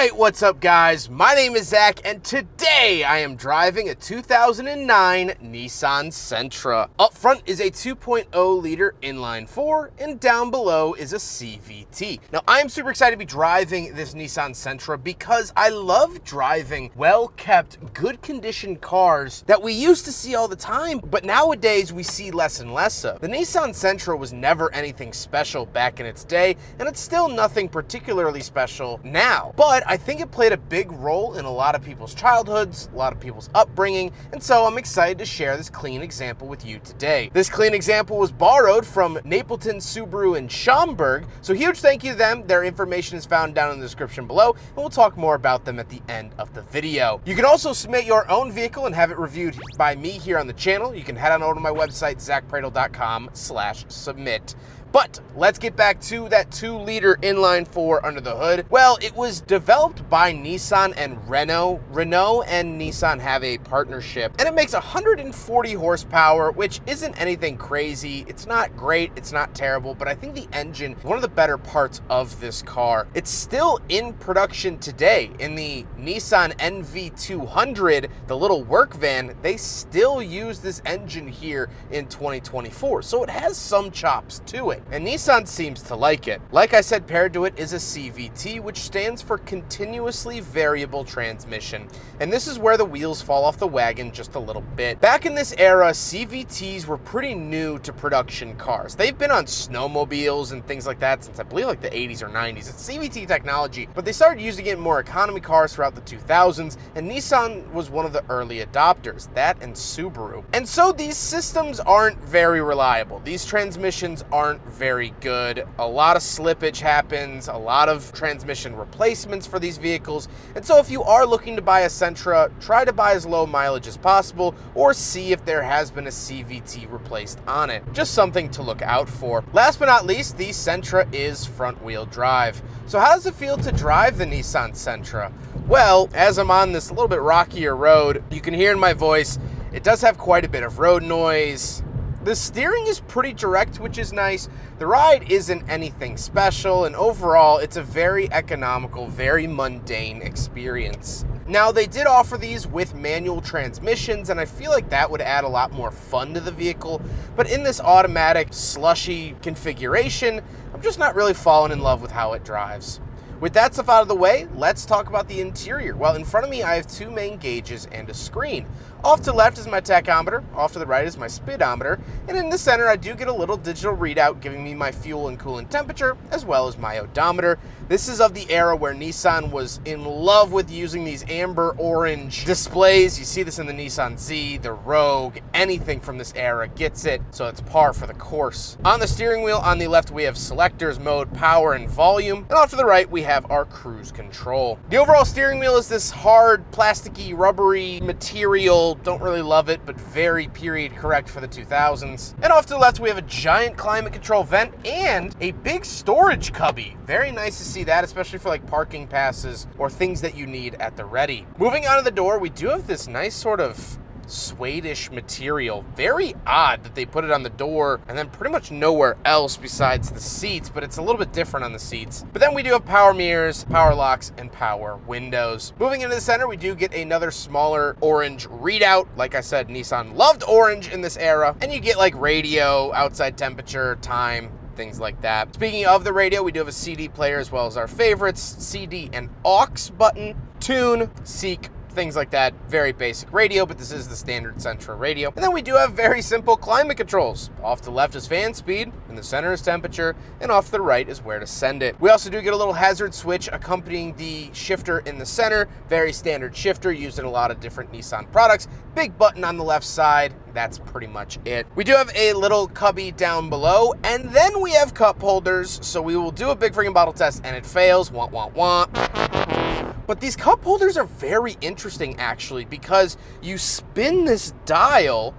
Alright, what's up guys? My name is Zach and today I am driving a 2009 Nissan Sentra. Up front is a 2.0 liter inline 4 and down below is a CVT. Now I am super excited to be driving this Nissan Sentra because I love driving well-kept, good condition cars that we used to see all the time, but nowadays we see less and less of. The Nissan Sentra was never anything special back in its day and it's still nothing particularly special now. But I think it played a big role in a lot of people's childhoods, a lot of people's upbringing, and so I'm excited to share this clean example with you today. This clean example was borrowed from Napleton Subaru in Schaumburg, so huge thank you to them. Their information is found down in the description below, and we'll talk more about them at the end of the video. You can also submit your own vehicle and have it reviewed by me here on the channel. You can head on over to my website, zackpradel.com/submit. But let's get back to that 2-liter inline 4 under the hood. Well, it was developed by Nissan and Renault. Renault and Nissan have a partnership, and it makes 140 horsepower, which isn't anything crazy. It's not great, it's not terrible, but I think the engine is one of the better parts of this car. It's still in production today. In the Nissan NV200, the little work van, they still use this engine here in 2024, so it has some chops to it. And Nissan seems to like it. Like I said, paired to it is a CVT, which stands for continuously variable transmission. And this is where the wheels fall off the wagon just a little bit. Back in this era, CVTs were pretty new to production cars. They've been on snowmobiles and things like that since I believe like the 80s or 90s. It's CVT technology, but they started using it in more economy cars throughout the 2000s, and Nissan was one of the early adopters, that and Subaru. And so these systems aren't very reliable. These transmissions aren't very good. A lot of slippage happens, a lot of transmission replacements for these vehicles. And so if you are looking to buy a Sentra, try to buy as low mileage as possible or see if there has been a CVT replaced on it. Just something to look out for. Last but not least, the Sentra is front-wheel drive. So how does it feel to drive the Nissan Sentra? Well, as I'm on this little bit rockier road, you can hear in my voice, it does have quite a bit of road noise. The steering is pretty direct, which is nice. The ride isn't anything special, and overall, it's a very economical, very mundane experience. Now, they did offer these with manual transmissions, and I feel like that would add a lot more fun to the vehicle, but in this automatic, slushy configuration, I'm just not really falling in love with how it drives. With that stuff out of the way, let's talk about the interior. Well, in front of me, I have 2 main gauges and a screen. Off to the left is my tachometer, off to the right is my speedometer, and in the center, I do get a little digital readout giving me my fuel and coolant temperature, as well as my odometer. This is of the era where Nissan was in love with using these amber orange displays. You see this in the Nissan Z, the Rogue, anything from this era gets it, so it's par for the course. On the steering wheel, on the left, we have selectors, mode, power, and volume, and off to the right, we have our cruise control. The overall steering wheel is this hard, plasticky, rubbery material. Don't really love it, but very period correct for the 2000s. And off to the left, we have a giant climate control vent and a big storage cubby. Very nice to see that, especially for like parking passes or things that you need at the ready. Moving on to the door, we do have this nice sort of suede-ish material. Very odd that they put it on the door and then pretty much nowhere else besides the seats, but it's a little bit different on the seats. But then we do have power mirrors, power locks, and power windows. Moving into the center, we do get another smaller orange readout. Like I said, Nissan loved orange in this era, and you get like radio, outside temperature, time, things like that. Speaking of the radio, we do have a CD player as well as our favorites, CD and aux button, tune, seek, things like that. Very basic radio, but this is the standard Sentra radio. And then we do have very simple climate controls. Off to the left is fan speed, in the center is temperature, and off to the right is where to send it. We also do get a little hazard switch accompanying the shifter in the center. Very standard shifter used in a lot of different Nissan products. Big button on the left side. That's pretty much it. We do have a little cubby down below, and then we have cup holders. So we will do a big freaking bottle test, and it fails. Wah, wah, wah. But these cup holders are very interesting, actually, because you spin this dial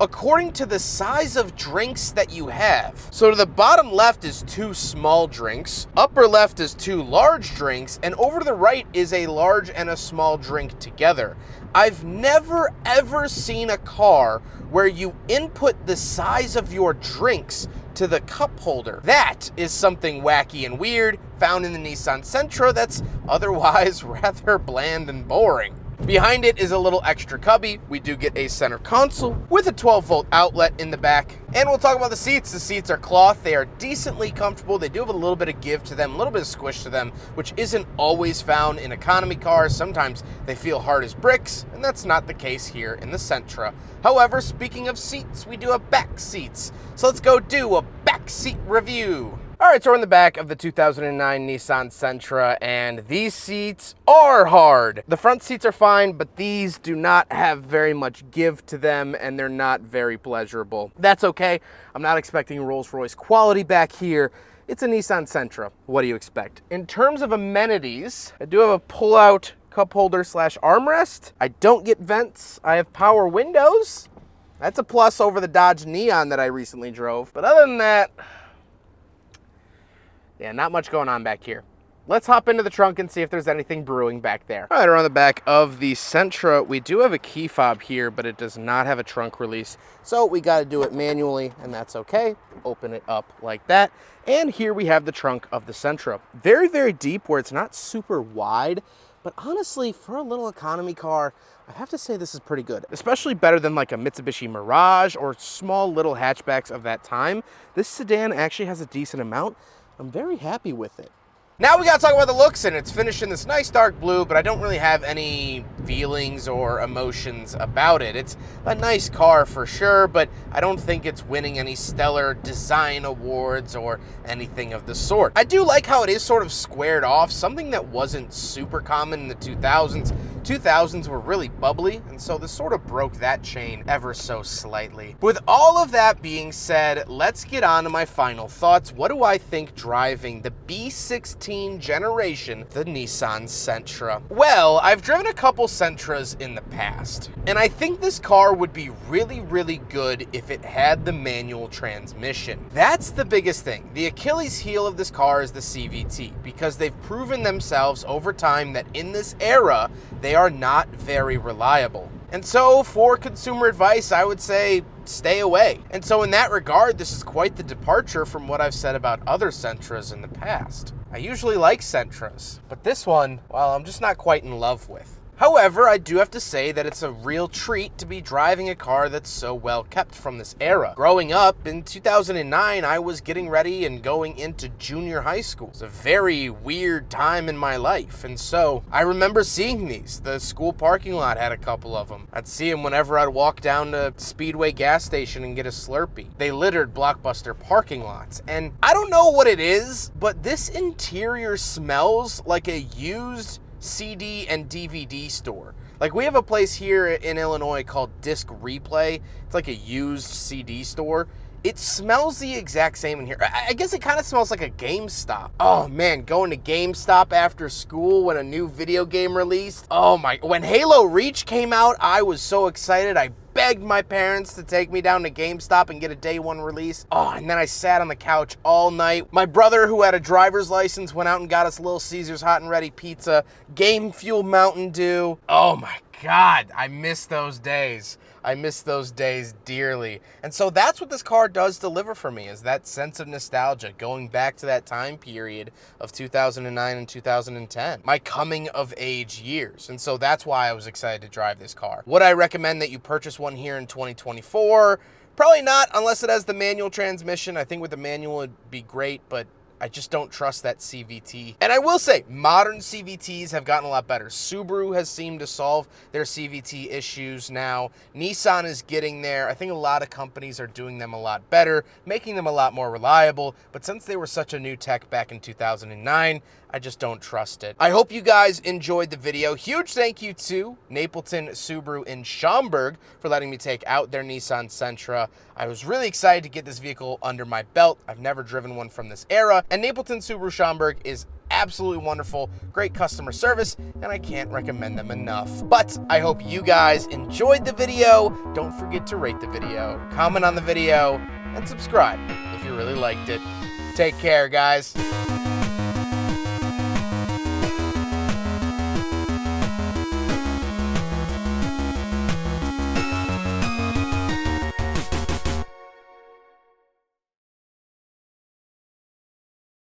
according to the size of drinks that you have. So to the bottom left is 2 small drinks, upper left is 2 large drinks, and over to the right is a large and a small drink together. I've never ever seen a car where you input the size of your drinks to the cup holder. That is something wacky and weird found in the Nissan Sentra that's otherwise rather bland and boring. Behind it is a little extra cubby. We do get a center console with a 12-volt outlet in the back. And we'll talk about the seats. The seats are cloth. They are decently comfortable. They do have a little bit of give to them, a little bit of squish to them, which isn't always found in economy cars. Sometimes they feel hard as bricks, and that's not the case here in the Sentra. However, speaking of seats, we do have back seats. So let's go do a back seat review. All right, so we're in the back of the 2009 Nissan Sentra, and these seats are hard. The front seats are fine, but these do not have very much give to them, and they're not very pleasurable. That's okay. I'm not expecting Rolls-Royce quality back here. It's a Nissan Sentra. What do you expect? In terms of amenities, I do have a pull-out cup holder / armrest. I don't get vents. I have power windows. That's a plus over the Dodge Neon that I recently drove. But other than that, yeah, not much going on back here. Let's hop into the trunk and see if there's anything brewing back there. All right, around the back of the Sentra, we do have a key fob here, but it does not have a trunk release. So we got to do it manually, and that's okay. Open it up like that. And here we have the trunk of the Sentra. Very, very deep where it's not super wide, but honestly, for a little economy car, I have to say this is pretty good, especially better than like a Mitsubishi Mirage or small little hatchbacks of that time. This sedan actually has a decent amount. I'm very happy with it. Now we gotta talk about the looks, and it's finished in this nice dark blue, but I don't really have any feelings or emotions about it. It's a nice car for sure, but I don't think it's winning any stellar design awards or anything of the sort. I do like how it is sort of squared off, something that wasn't super common in the 2000s. 2000s were really bubbly, and so this sort of broke that chain ever so slightly. With all of that being said, let's get on to my final thoughts. What do I think driving the B16 generation, the Nissan Sentra? Well, I've driven a couple Sentras in the past, and I think this car would be really, really good if it had the manual transmission. That's the biggest thing. The Achilles heel of this car is the CVT, because they've proven themselves over time that in this era, they are not very reliable. And so for consumer advice, I would say stay away. And so in that regard, this is quite the departure from what I've said about other Sentras in the past. I usually like Sentras, but this one, well, I'm just not quite in love with. However, I do have to say that it's a real treat to be driving a car that's so well kept from this era. Growing up in 2009, I was getting ready and going into junior high school. It's a very weird time in my life, and so I remember seeing these. The school parking lot had a couple of them. I'd see them whenever I'd walk down to Speedway gas station and get a Slurpee. They littered Blockbuster parking lots, and I don't know what it is, but this interior smells like a used CD and DVD store. Like, we have a place here in Illinois called Disc Replay. It's like a used CD store. It smells the exact same in here. I guess it kind of smells like a GameStop. Oh man, going to GameStop after school when a new video game released. Oh my, when Halo Reach came out, I was so excited. I begged my parents to take me down to GameStop and get a day one release. Oh, and then I sat on the couch all night. My brother, who had a driver's license, went out and got us Little Caesars hot and ready pizza, Game Fuel Mountain Dew. Oh my God, I miss those days. I miss those days dearly. And so that's what this car does deliver for me, is that sense of nostalgia, going back to that time period of 2009 and 2010, my coming of age years. And so that's why I was excited to drive this car. Would I recommend that you purchase one here in 2024? Probably not, unless it has the manual transmission. I think with the manual it'd be great, but I just don't trust that CVT. And I will say, modern CVTs have gotten a lot better. Subaru has seemed to solve their CVT issues now. Nissan is getting there. I think a lot of companies are doing them a lot better, making them a lot more reliable. But since they were such a new tech back in 2009, I just don't trust it. I hope you guys enjoyed the video. Huge thank you to Napleton Subaru in Schaumburg for letting me take out their Nissan Sentra. I was really excited to get this vehicle under my belt. I've never driven one from this era, and Napleton Subaru Schaumburg is absolutely wonderful, great customer service, and I can't recommend them enough. But I hope you guys enjoyed the video. Don't forget to rate the video, comment on the video, and subscribe if you really liked it. Take care, guys.